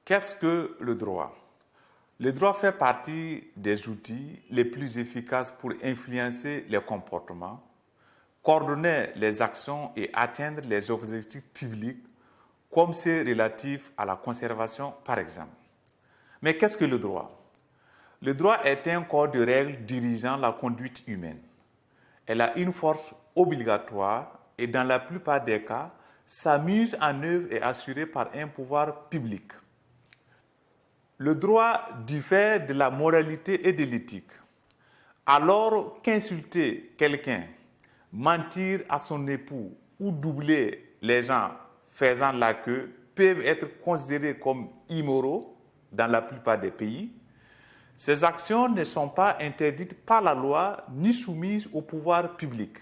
Qu'est-ce que le droit? Le droit fait partie des outils les plus efficaces pour influencer les comportements, coordonner les actions et atteindre les objectifs publics, comme ceux relatifs à la conservation, par exemple. Mais qu'est-ce que le droit? Le droit est un corps de règles dirigeant la conduite humaine. Elle a une force obligatoire et dans la plupart des cas, sa mise en œuvre est assurée par un pouvoir public. Le droit diffère de la moralité et de l'éthique. Alors qu'insulter quelqu'un, mentir à son époux ou doubler les gens faisant la queue peuvent être considérés comme immoraux dans la plupart des pays, ces actions ne sont pas interdites par la loi ni soumises au pouvoir public.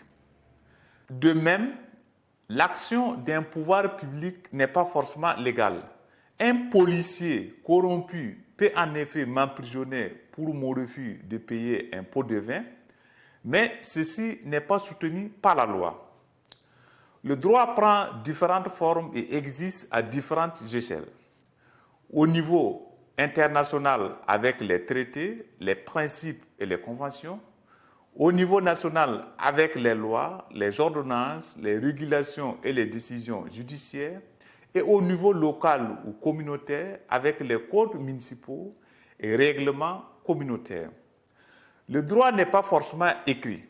De même, l'action d'un pouvoir public n'est pas forcément légale. Un policier corrompu peut en effet m'emprisonner pour mon refus de payer un pot de vin, mais ceci n'est pas soutenu par la loi. Le droit prend différentes formes et existe à différentes échelles. Au niveau international avec les traités, les principes et les conventions, au niveau national avec les lois, les ordonnances, les régulations et les décisions judiciaires, et au niveau local ou communautaire avec les codes municipaux et règlements communautaires. Le droit n'est pas forcément écrit.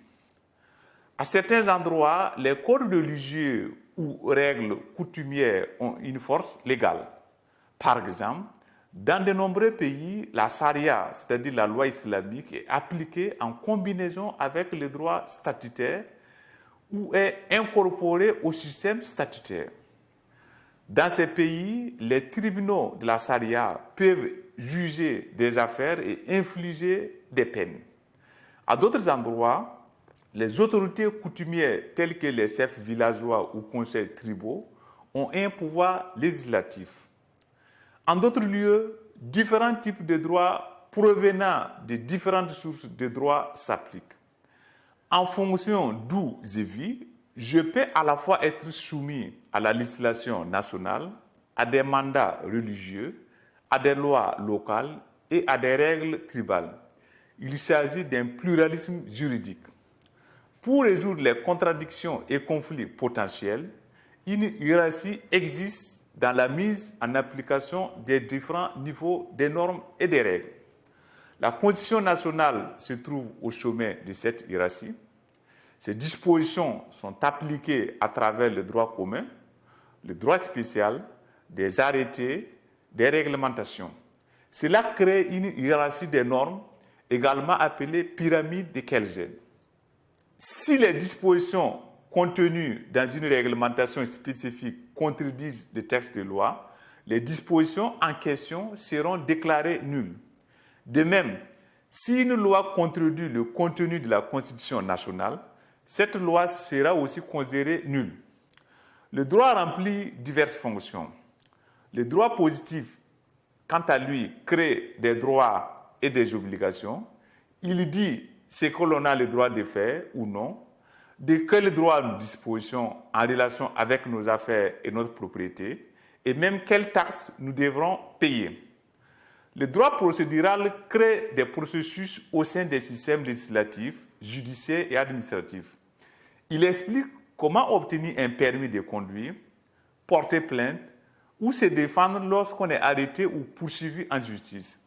À certains endroits, les codes religieux ou règles coutumières ont une force légale. Par exemple, dans de nombreux pays, la charia, c'est-à-dire la loi islamique, est appliquée en combinaison avec le droit statutaire ou est incorporée au système statutaire. Dans ces pays, les tribunaux de la charia peuvent juger des affaires et infliger des peines. À d'autres endroits, les autorités coutumières telles que les chefs villageois ou conseils tribaux ont un pouvoir législatif. En d'autres lieux, différents types de droits provenant de différentes sources de droits s'appliquent. En fonction d'où je vis, je peux à la fois être soumis à la législation nationale, à des mandats religieux, à des lois locales et à des règles tribales. Il s'agit d'un pluralisme juridique. Pour résoudre les contradictions et conflits potentiels, une hiérarchie existe dans la mise en application des différents niveaux des normes et des règles. La Constitution nationale se trouve au sommet de cette hiérarchie. Ces dispositions sont appliquées à travers le droit commun, le droit spécial, des arrêtés, des réglementations. Cela crée une hiérarchie des normes, également appelée pyramide de Kelsen. Si les dispositions contenues dans une réglementation spécifique contredisent le texte de loi, les dispositions en question seront déclarées nulles. De même, si une loi contredit le contenu de la Constitution nationale, cette loi sera aussi considérée nulle. Le droit remplit diverses fonctions. Le droit positif, quant à lui, crée des droits et des obligations. Il dit ce que l'on a le droit de faire ou non, de quels droits nous disposons en relation avec nos affaires et notre propriété, et même quelles taxes nous devrons payer. Le droit procédural crée des processus au sein des systèmes législatifs, judiciaires et administratifs. Il explique comment obtenir un permis de conduire, porter plainte ou se défendre lorsqu'on est arrêté ou poursuivi en justice.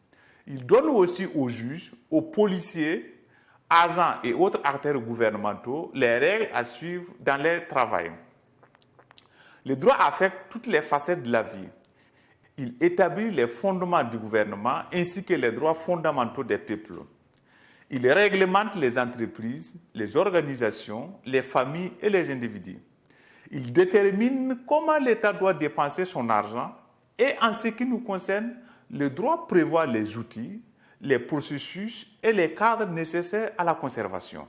Il donne aussi aux juges, aux policiers, agents et autres acteurs gouvernementaux les règles à suivre dans leur travail. Le droit affecte toutes les facettes de la vie. Il établit les fondements du gouvernement ainsi que les droits fondamentaux des peuples. Il réglemente les entreprises, les organisations, les familles et les individus. Il détermine comment l'État doit dépenser son argent et en ce qui nous concerne, le droit prévoit les outils, les processus et les cadres nécessaires à la conservation.